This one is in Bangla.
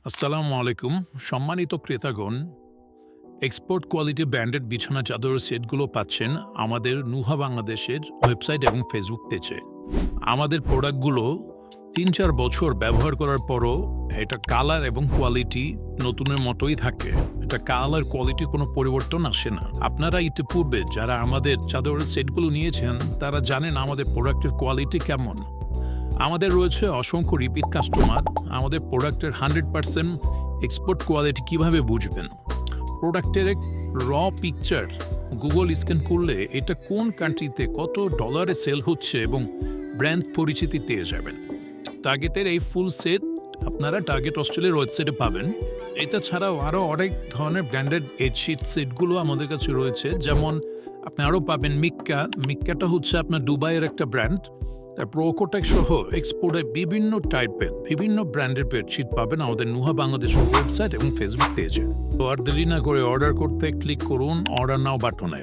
আসসালামু আলাইকুম সম্মানিত ক্রেতাগণ। এক্সপোর্ট কোয়ালিটি ব্র্যান্ডেড বিছানা চাদরের সেটগুলো পাচ্ছেন আমাদের নুহা বাংলাদেশের ওয়েবসাইট এবং ফেসবুক পেজে। আমাদের প্রোডাক্টগুলো ৩-৪ বছর ব্যবহার করার পরও এটা কালার এবং কোয়ালিটি নতুনের মতোই থাকে। এটা কালার কোয়ালিটি কোনো পরিবর্তন আসে না। আপনারা ইতিপূর্বে যারা আমাদের চাদরের সেটগুলো নিয়েছেন তারা জানেন আমাদের প্রোডাক্টের কোয়ালিটি কেমন। আমাদের রয়েছে অসংখ্য রিপিট কাস্টমার। আমাদের প্রোডাক্টের 100% এক্সপোর্ট কোয়ালিটি কিভাবে বুঝবেন? প্রোডাক্টের এক র পিকচার গুগল স্ক্যান করলে এটা কোন কান্ট্রিতে কত ডলারে সেল হচ্ছে এবং ব্র্যান্ড পরিচিতি পেয়ে যাবেন। টার্গেটের এই ফুল সেট আপনারা টার্গেট অস্ট্রেলিয়ার ওয়েবসাইটে পাবেন। এটা ছাড়াও আরও অনেক ধরনের ব্র্যান্ডেড বেডশিট সেটগুলো আমাদের কাছে রয়েছে, যেমন আপনি আরও পাবেন মিক্কাটা হচ্ছে আপনার দুবাইয়ের একটা ব্র্যান্ড। প্রোকোটেক সহ এক্সপোর্টের বিভিন্ন টাইপের বিভিন্ন ব্র্যান্ডের বেডশিট পাবেন আমাদের নুহা বাংলাদেশের ওয়েবসাইট এবং ফেসবুক পেজে। তো আর দেরি না করে অর্ডার করতে ক্লিক করুন অর্ডার নাও বাটনে।